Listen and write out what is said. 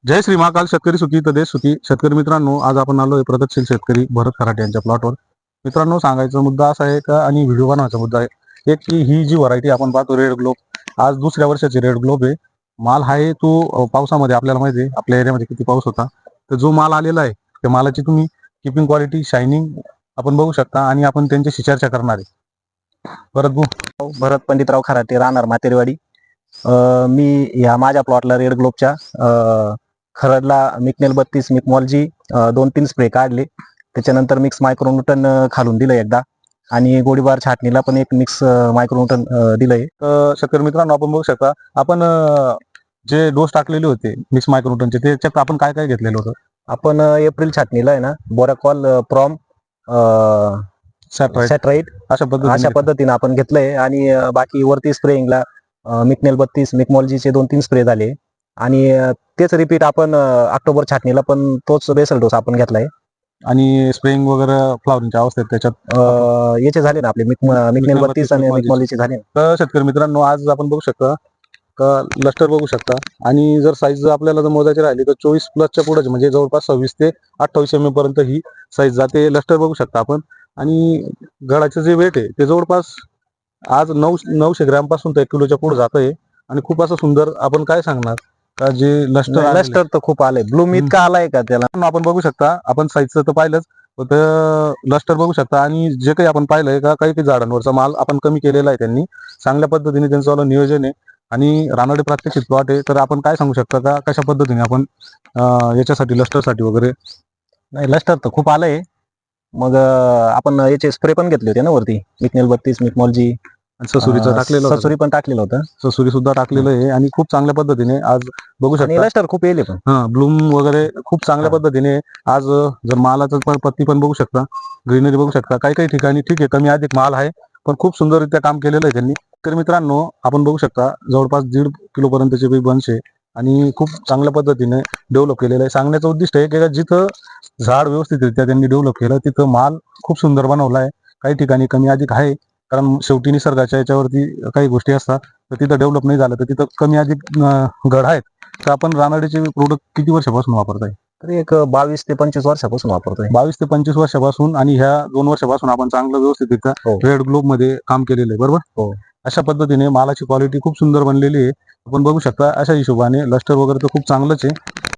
जय श्री महाकाल. शेतकरी सुखी तर देश सुखी. शेतकरी मित्रांनो, आज आपण आलोय प्रगतशील शेतकरी भरत खराटे यांच्या प्लॉटवर. मित्रांनो, सांगायचा मुद्दा असा आहे का आणि व्हिडिओ बनवायचा मुद्दा आहे एक की ही जी व्हरायटी आपण पाहतो रेड ग्लोब, आज दुसऱ्या वर्षाची रेड ग्लोब आहे. माल आहे तो पावसामध्ये आपल्याला माहिती आहे आपल्या एरियामध्ये किती पाऊस होता. तर जो माल आलेला आहे त्या मालाची तुम्ही किपिंग क्वालिटी शायनिंग आपण बघू शकता आणि आपण त्यांच्याशी चर्चा करणार आहे. भरत पंडितराव खराटे, राहणार मातेरवाडी. मी या माझ्या प्लॉटला रेड ग्लोबच्या खरडला मिकनेल 32 मिकमॉलजी 2-3 स्प्रे काढले. त्याच्यानंतर मिक्स मायक्रोन्यूटन खालून दिलं एकदा, आणि गोळीबार छाटणीला पण एक मिक्स मायक्रोन्यूटन दिलंय. तर शेतकरी मित्रांनो, आपण बघू शकता आपण जे डोस टाकलेले होते मिक्स मायक्रोन्यूटनचे त्याच्यात आपण काय काय घेतलेलं होतं. आपण एप्रिल छाटणीला आहे ना बोराकॉल प्रॉम सॅटराईट अशा पद्धतीने आपण घेतलंय. आणि बाकी वरती स्प्रेइंगला मिकनेल 32 मिकमॉलजीचे 2-3 स्प्रे झाले. आणि तेच रिपीट आपण ऑक्टोबर छाटणीला पण तोच बेसल डोस आपण घेतलाय. आणि स्प्रेइंग वगैरे फ्लॉवरिंगच्या अवस्थेत त्याच्यात याचे झाले ना आपले मिकनेल 32 आणि मिकमॉलजीचे झाले. तर शेतकरी मित्रांनो, आज आपण बघू शकता का लस्टर बघू शकता. आणि जर साईज आपल्याला जर मोजायची राहिली तर 24+ पुढे म्हणजे जवळपास 26 ते 28 mm पर्यंत ही साईज जाते. लस्टर बघू शकता आपण. आणि गडाचं जे वेट आहे ते जवळपास आज 900 ग्रॅम पासून तर 1 किलोच्या पुढे जात आहे. आणि खूप असं सुंदर आपण काय सांगणार का जे लस्टर तर खूप आलंय. ब्लूम इतका आलाय का त्याला. आपण बघू शकता. आपण साईजचं तर पाहिलंच, लस्टर बघू शकता. आणि जे काही आपण पाहिलंय का काही काही झाडांवरचा माल आपण कमी केलेला आहे त्यांनी. चांगल्या पद्धतीने त्यांचं नियोजन आहे. आणि रानडे प्रात्यक्षिक प्लॉट आहे. तर आपण काय सांगू शकता का कशा पद्धतीने आपण याच्यासाठी लस्टरसाठी वगैरे. नाही, लस्टर तर खूप आलंय. मग आपण याचे स्प्रे पण घेतले होते ना वरती, मिकनेल 32 मिकमॉलजी. ससुरीचं टाकलेलं होतं. ससुरी पण टाकलेलं होतं. ससुरी सुद्धा टाकलेलं आहे. आणि खूप चांगल्या पद्धतीने आज बघू आणि शकता लस्टर खूप येले पण. ब्लूम वगैरे खूप चांगल्या पद्धतीने आज जर मालाचं पत्ती पण बघू शकता, ग्रीनरी बघू शकता. काही काही ठिकाणी ठीक आहे कमी अधिक माल आहे, पण खूप सुंदररित्या काम केलेलं आहे त्यांनी. तर मित्रांनो, आपण बघू शकता जवळपास 1.5 किलो पर्यंतचे बी बंच आहे. आणि खूप चांगल्या पद्धतीने डेव्हलप केलेलं आहे. सांगण्याचं उद्दिष्ट आहे की जिथं झाड व्यवस्थितरित्या त्यांनी डेव्हलप केलं तिथं माल खूप सुंदर बनवला आहे. काही ठिकाणी कमी अधिक आहे, कारण शेवटी निसर्गाच्या याच्यावरती काही गोष्टी असतात. तर तिथं डेव्हलप नाही झालं तर तिथं कमी अधिक घड आहेत. तर आपण रानडेचे प्रोडक्ट किती वर्षापासून वापरताय. तरी एक 22 ते 25 वर्षापासून वापरतोय. 22 ते 25 वर्षापासून. आणि ह्या 2 वर्षापासून आपण चांगलं व्यवस्थितरित्या रेड ग्लोब मध्ये काम केलेलं आहे, बरोबर. हो. अशा पद्धतीने मालाची क्वालिटी खूप सुंदर बनलेली आहे. आपण बघू शकता. अशा हिशोबाने लस्टर वगैरे तर खूप चांगलंच आहे.